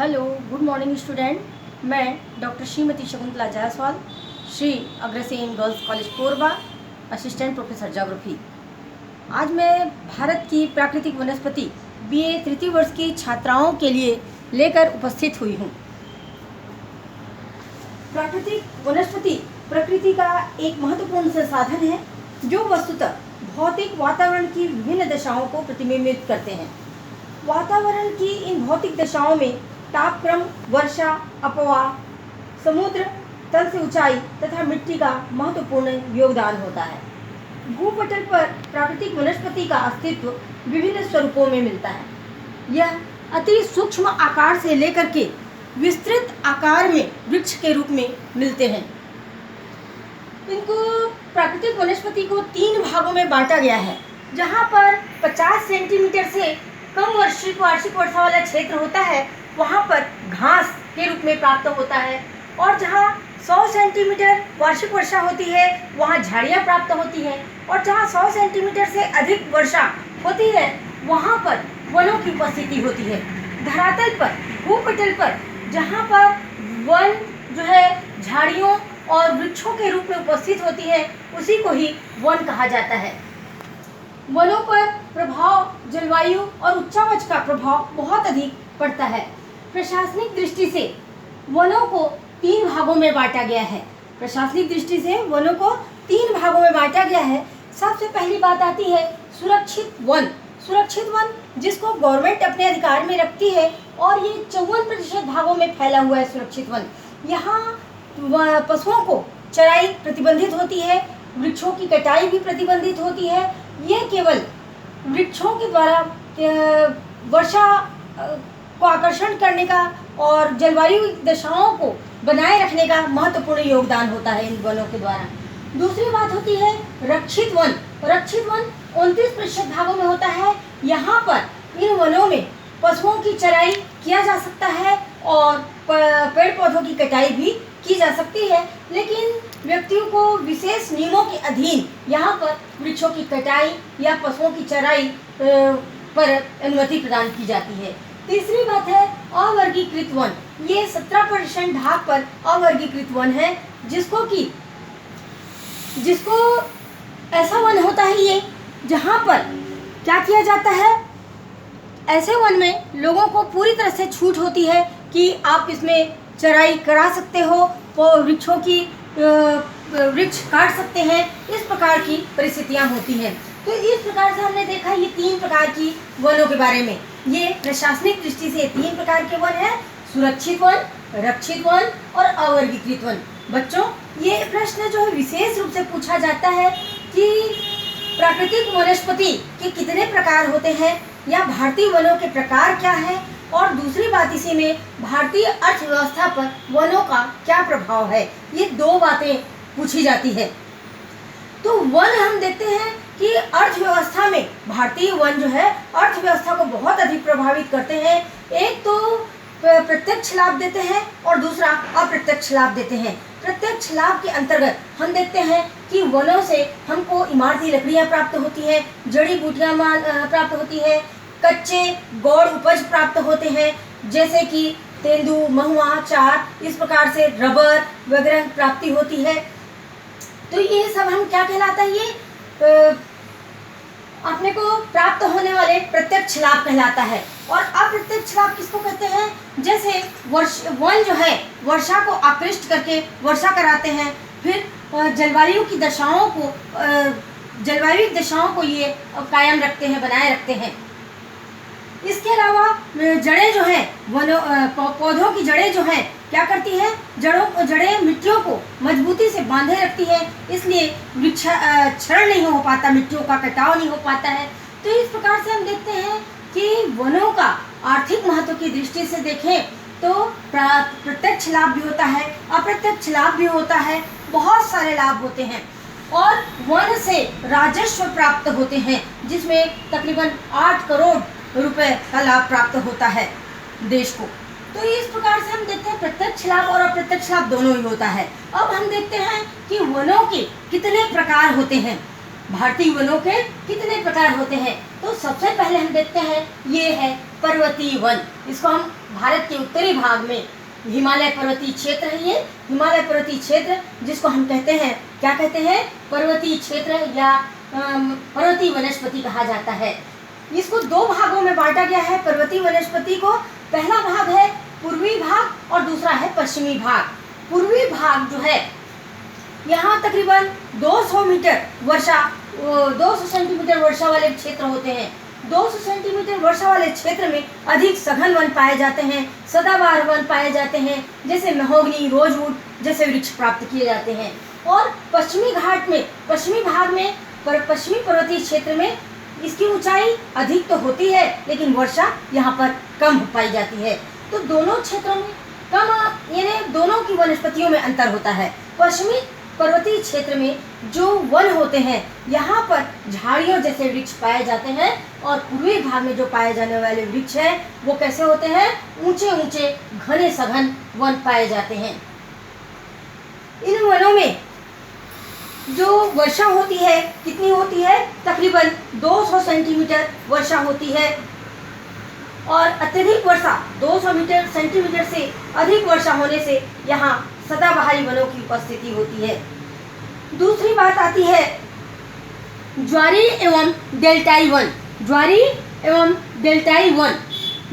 Hello, good morning student. मैं doctor Shrimati Shakuntala Jaiswal, Shri Agrasen girls college Korba, assistant professor geography. आज मैं भारत की प्राकृतिक वनस्पति बीए तृतीय वर्ष की छात्राओं के लिए लेकर उपस्थित हुई हूँ। प्राकृतिक वनस्पति प्रकृति का एक महत्वपूर्ण संसाधन है जो वस्तुतः भौतिक वातावरण की विभिन्न दशाओं को प्रतिबिंबित करते हैं। वातावरण की इन भौतिक दशाओं में तापक्रम, वर्षा, अपवाह, समुद्र तल से ऊंचाई तथा मिट्टी का महत्वपूर्ण योगदान होता है। भूपटल पर प्राकृतिक वनस्पति का अस्तित्व विभिन्न स्वरूपों में मिलता है। यह अति सूक्ष्म आकार से लेकर के विस्तृत आकार में वृक्ष के रूप में मिलते हैं। इनको प्राकृतिक वनस्पति को 3 भागों में बांटा गया है। जहाँ पर 50 सेंटीमीटर से कम वार्षिक वर्षा वाला क्षेत्र होता है वहाँ पर घास के रूप में प्राप्त होता है, और जहाँ 100 सेंटीमीटर वार्षिक वर्षा होती है वहाँ झाड़ियाँ प्राप्त होती हैं, और जहाँ 100 सेंटीमीटर से अधिक वर्षा होती है वहाँ पर वनों की उपस्थिति होती है। धरातल पर, भूपटल पर जहाँ पर वन जो है झाड़ियों और वृक्षों के रूप में उपस्थित होती है उसी को ही वन कहा जाता है। वनों पर प्रभाव जलवायु और उच्चावच का प्रभाव बहुत अधिक पड़ता है। प्रशासनिक दृष्टि से वनों को 3 भागों में बांटा गया है। प्रशासनिक दृष्टि से वनों को 3 भागों में बांटा गया है। सबसे पहली बात आती है सुरक्षित वन। सुरक्षित वन जिसको गवर्नमेंट अपने अधिकार में रखती है, और ये 54% भागों में फैला हुआ है सुरक्षित वन। यहाँ पशुओं को चराई प्रतिबंधित होती है, वृक्षों की कटाई भी प्रतिबंधित होती है। ये केवल वृक्षों के द्वारा वर्षा को आकर्षण करने का और जलवायु दशाओं को बनाए रखने का महत्वपूर्ण योगदान होता है इन वनों के द्वारा। दूसरी बात होती है रक्षित वन। रक्षित वन 29% भागों में होता है। यहाँ पर इन वनों में पशुओं की चराई किया जा सकता है और पेड़ पौधों की कटाई भी की जा सकती है, लेकिन व्यक्तियों को विशेष नियमों के अधीन यहाँ पर वृक्षों की कटाई या पशुओं की चराई पर अनुमति प्रदान की जाती है। तीसरी बात है अवर्गीकृत वन। ये 17% भाग पर अवर्गीकृत वन है, जिसको ऐसा वन होता है ये जहाँ पर क्या किया जाता है, ऐसे वन में लोगों को पूरी तरह से छूट होती है कि आप इसमें चराई करा सकते हो, वृक्षों की वृक्ष काट सकते हैं, इस प्रकार की परिस्थितियाँ होती हैं। तो इस प्रकार से हमने देखा ये 3 प्रकार की वनों के बारे में। ये प्रशासनिक दृष्टि से 3 प्रकार के वन हैं: सुरक्षित वन, रक्षित वन और अवर्गीकृत वन। बच्चों, ये प्रश्न जो है विशेष रूप से पूछा जाता है कि प्राकृतिक वनस्पति के कितने प्रकार होते हैं या भारतीय वनों के प्रकार क्या है, और दूसरी बात इसी में भारतीय अर्थव्यवस्था पर वनों का क्या प्रभाव है। ये 2 बातें पूछी जाती है। तो वन हम देखते हैं कि अर्थव्यवस्था में भारतीय वन जो है अर्थव्यवस्था को बहुत अधिक प्रभावित करते हैं। एक तो प्रत्यक्ष लाभ देते हैं और दूसरा अप्रत्यक्ष लाभ देते हैं। प्रत्यक्ष लाभ के अंतर्गत हम देखते हैं कि वनों से हमको इमारती लकड़ियाँ प्राप्त होती हैं, जड़ी बूटियाँ प्राप्त होती है, कच्चे गौड़ उपज प्राप्त होते हैं जैसे कि तेंदू, महुआ, चार, इस प्रकार से रबर वगैरह प्राप्ति होती है। तो ये सब हम क्या कहलाता है, ये अपने को प्राप्त होने वाले प्रत्यक्ष लाभ कहलाता है। और अप्रत्यक्ष लाभ किसको कहते हैं? जैसे वन जो है वर्षा को आकृष्ट करके वर्षा कराते हैं, फिर जलवायु दशाओं को ये कायम रखते हैं, बनाए रखते हैं। इसके अलावा जड़ें जो हैं पौधों की जड़ें जो हैं क्या करती हैं, जड़ें मिट्टियों को मजबूती से बांधे रखती है, इसलिए क्षरण नहीं हो पाता, मिट्टियों का कटाव नहीं हो पाता है। तो इस प्रकार से हम देखते हैं कि वनों का आर्थिक महत्व की दृष्टि से देखें तो प्रत्यक्ष लाभ भी होता है, अप्रत्यक्ष लाभ भी होता है, बहुत सारे लाभ होते हैं। और वन से राजस्व प्राप्त होते हैं जिसमें तकरीबन 8 करोड़ रुपए का लाभ प्राप्त होता है देश को। तो इस प्रकार से हम देखते हैं प्रत्यक्ष लाभ और अप्रत्यक्ष लाभ दोनों ही होता है। अब हम देखते हैं कि वनों के कितने प्रकार होते हैं, भारतीय वनों के कितने प्रकार होते हैं। तो सबसे पहले हम देखते हैं ये है पर्वतीय वन। इसको हम भारत के उत्तरी भाग में हिमालय पर्वतीय क्षेत्र है, ये हिमालय पर्वतीय क्षेत्र जिसको हम कहते हैं, क्या कहते हैं, पर्वतीय क्षेत्र या पर्वतीय वनस्पति कहा जाता है। इसको दो भागों में बांटा गया है पर्वतीय वनस्पति को। पहला भाग है पूर्वी भाग और दूसरा है पश्चिमी भाग। पूर्वी भाग जो है यहाँ तकरीबन 200 मीटर वर्षा 200 सेंटीमीटर वर्षा वाले क्षेत्र होते हैं। 200 सेंटीमीटर वर्षा वाले क्षेत्र में अधिक सघन वन पाए जाते हैं, सदाबहार वन पाए जाते हैं, जैसे महोगनी, रोजवुड जैसे वृक्ष प्राप्त किए जाते हैं। और पश्चिमी घाट में, पश्चिमी भाग में, पश्चिमी पर्वतीय क्षेत्र में इसकी ऊंचाई अधिक तो होती है लेकिन वर्षा यहाँ पर कम पाई जाती है। तो दोनों क्षेत्रों में कम, यानी दोनों की वनस्पतियों में अंतर होता है। पश्चिमी पर्वतीय क्षेत्र में जो वन होते हैं यहाँ पर झाड़ियों जैसे वृक्ष पाए जाते हैं, और पूर्वी भाग में जो पाए जाने वाले वृक्ष हैं वो कैसे होते हैं, ऊंचे ऊंचे घने सघन वन पाए जाते हैं। इन वनों में जो वर्षा होती है कितनी होती है, तकरीबन 200 सेंटीमीटर वर्षा होती है। और अत्यधिक वर्षा 200 सेंटीमीटर से अधिक वर्षा होने से यहाँ सदाबहारी वनों की उपस्थिति होती है। दूसरी बात आती है ज्वारी एवं डेल्टाई वन। ज्वारी एवं डेल्टाई वन,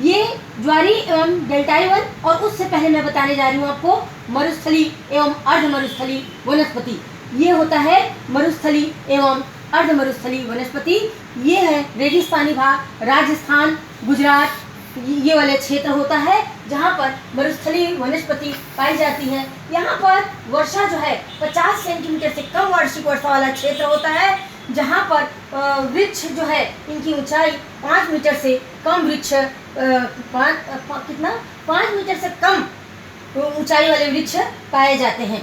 ये ज्वारी एवं डेल्टाई वन, और उससे पहले मैं बताने जा रही हूँ आपको मरुस्थली एवं अर्ध मरुस्थली वनस्पति। ये होता है मरुस्थली एवं अर्ध मरुस्थली वनस्पति। ये है रेगिस्तानी भाग, राजस्थान, गुजरात, ये वाले क्षेत्र होता है जहाँ पर मरुस्थली वनस्पति पाई जाती है। यहाँ पर वर्षा जो है 50 सेंटीमीटर से कम वार्षिक वर्षा वाला क्षेत्र होता है, जहाँ पर वृक्ष जो है इनकी ऊंचाई 5 मीटर से कम वृक्ष, कितना 5 मीटर से कम ऊंचाई वाले वृक्ष पाए जाते हैं।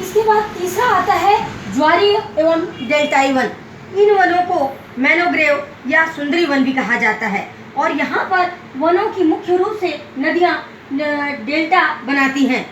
इसके बाद तीसरा आता है ज्वारी एवं डेल्टाई वन। इन वनों को मैनोग्रेव या सुंदरी वन भी कहा जाता है, और यहाँ पर वनों की मुख्य रूप से नदियाँ डेल्टा बनाती हैं।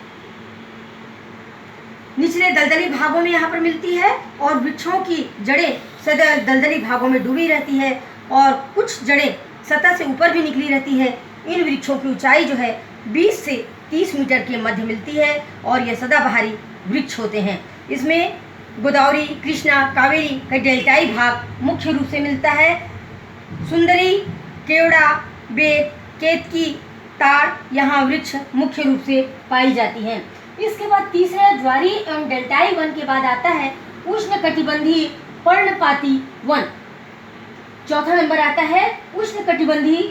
निचले दलदली भागों में यहाँ पर मिलती है, और वृक्षों की जड़ें सदा दलदली भागों में डूबी रहती है, और कुछ जड़ें सतह से ऊपर भी निकली रहती है। इन वृक्षों की ऊंचाई जो है 20 से 30 मीटर के मध्य मिलती है, और ये सदाबहारी वृक्ष होते हैं। इसमें गोदावरी, कृष्णा, कावेरी का डेल्टाई भाग मुख्य रूप से मिलता है। सुंदरी, केवड़ा, बेत, केतकी, ताड़ यहाँ वृक्ष मुख्य रूप से पाई जाती हैं। इसके बाद तीसरा ज्वारी एवं डेल्टाई वन के बाद आता है उष्णकटिबंधीय पर्णपाती वन। चौथा नंबर आता है उष्णकटिबंधीय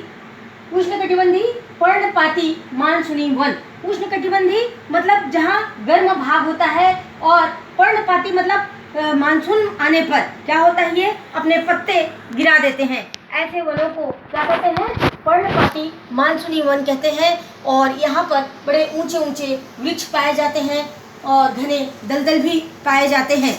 पर्णपाती मानसूनी वन। उष्णकटिबंधीय मतलब जहाँ गर्म भाग होता है, और पर्णपाती मतलब मानसून आने पर क्या होता है, ये अपने पत्ते गिरा देते हैं। ऐसे वनों को क्या कहते हैं, पर्णपाती मानसूनी वन कहते हैं। और यहाँ पर बड़े ऊंचे ऊंचे वृक्ष पाए जाते हैं, और घने दलदल भी पाए जाते हैं।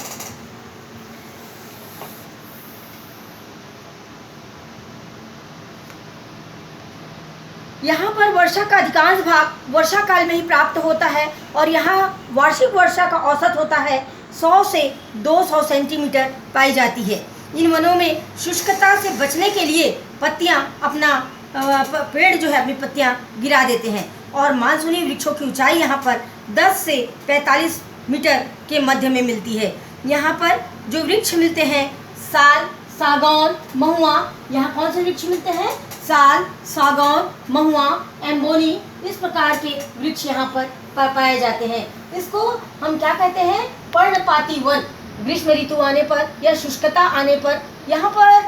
यहाँ पर वर्षा का अधिकांश भाग वर्षा काल में ही प्राप्त होता है, और यहाँ वार्षिक वर्षा का औसत होता है 100 से 200 सेंटीमीटर पाई जाती है। इन वनों में शुष्कता से बचने के लिए पत्तियाँ अपना पेड़ जो है अपनी पत्तियाँ गिरा देते हैं, और मानसूनी वृक्षों की ऊंचाई यहाँ पर 10 से 45 मीटर के मध्य में मिलती है। यहाँ पर जो वृक्ष मिलते हैं साल, सागौन, महुआ, यहाँ कौन से वृक्ष मिलते हैं, साल, सागौन, महुआ, एम्बोनी, इस प्रकार के वृक्ष यहाँ पर पाए जाते हैं। इसको हम क्या कहते हैं, पर्णपाती वन। ग्रीष्म ऋतु आने पर या शुष्कता आने पर यहाँ पर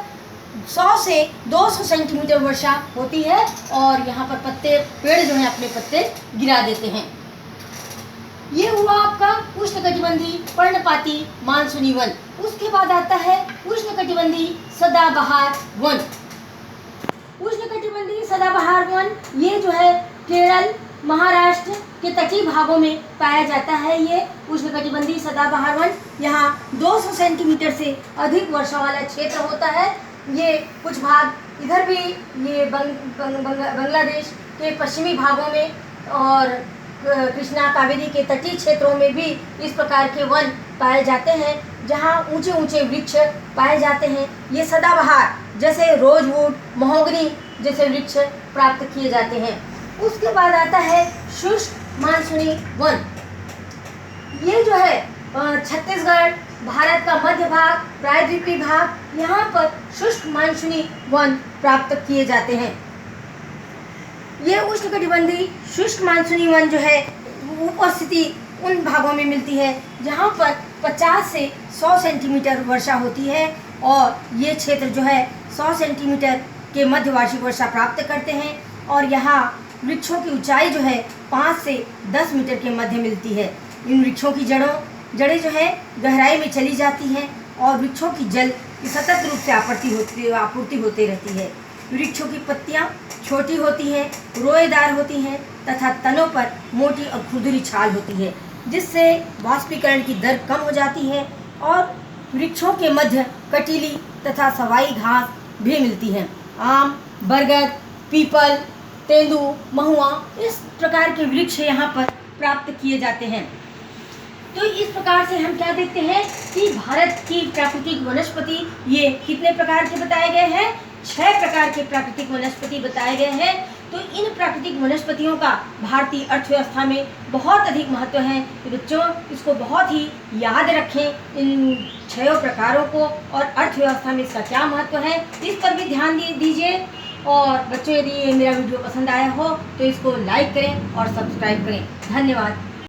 100 से 200 सेंटीमीटर वर्षा होती है, और यहाँ पर पेड़ जो है अपने पत्ते गिरा देते हैं। ये हुआ आपका उष्णकटिबंधीय पर्णपाती मानसूनी वन। उसके बाद आता है उष्णकटिबंधीय सदाबहार वन। उष्णकटिबंधीय सदाबहार वन ये जो है केरल, महाराष्ट्र के तटीय भागों में पाया जाता है। ये उष्णकटिबंधीय सदाबहार वन यहाँ 200 सेंटीमीटर से अधिक वर्षा वाला क्षेत्र होता है। ये कुछ भाग इधर भी, ये बांग्लादेश के पश्चिमी भागों में और कृष्णा, कावेरी के तटीय क्षेत्रों में भी इस प्रकार के वन पाए जाते हैं। जहाँ ऊंचे ऊंचे वृक्ष पाए जाते हैं। ये सदाबहार जैसे रोजवुड, महोगनी जैसे वृक्ष प्राप्त किए जाते हैं। उसके बाद आता है शुष्क मानसूनी वन। ये जो है छत्तीसगढ़, भारत का मध्य भाग, प्रायद्वीपीय भाग, यहाँ पर शुष्क मानसूनी वन प्राप्त किए जाते हैं। ये उष्णकटिबंधीय शुष्क मानसूनी वन जो है उपस्थिति उन भागों में मिलती है जहाँ पर 50 से 100 सेंटीमीटर वर्षा होती है, और ये क्षेत्र जो है 100 सेंटीमीटर के मध्य वार्षिक वर्षा प्राप्त करते हैं। और यहाँ वृक्षों की ऊंचाई जो है 5 से 10 मीटर के मध्य मिलती है। इन वृक्षों की जड़ें जो है गहराई में चली जाती हैं और वृक्षों की जल की सतत रूप से आपूर्ति होती रहती है। वृक्षों की पत्तियाँ छोटी होती हैं, रोएदार होती हैं तथा तनों पर मोटी और खुरदुरी छाल होती है, जिससे वाष्पीकरण की दर कम हो जाती है। और वृक्षों के मध्य कटीली तथा सवाई घास भी मिलती है। आम, बरगद, पीपल, तेंदू, महुआ इस प्रकार के वृक्ष यहाँ पर प्राप्त किए जाते हैं। तो इस प्रकार से हम क्या देखते हैं कि भारत की प्राकृतिक वनस्पति ये कितने प्रकार के बताए गए हैं? 6 प्रकार के प्राकृतिक वनस्पति बताए गए हैं। तो इन प्राकृतिक वनस्पतियों का भारतीय अर्थव्यवस्था में बहुत अधिक महत्व है। तो बच्चों इसको बहुत ही याद रखें, इन 6 प्रकारों को, और अर्थव्यवस्था में इसका क्या महत्व है इस पर भी ध्यान दीजिए। और बच्चों यदि ये मेरा वीडियो पसंद आया हो तो इसको लाइक करें और सब्सक्राइब करें। धन्यवाद।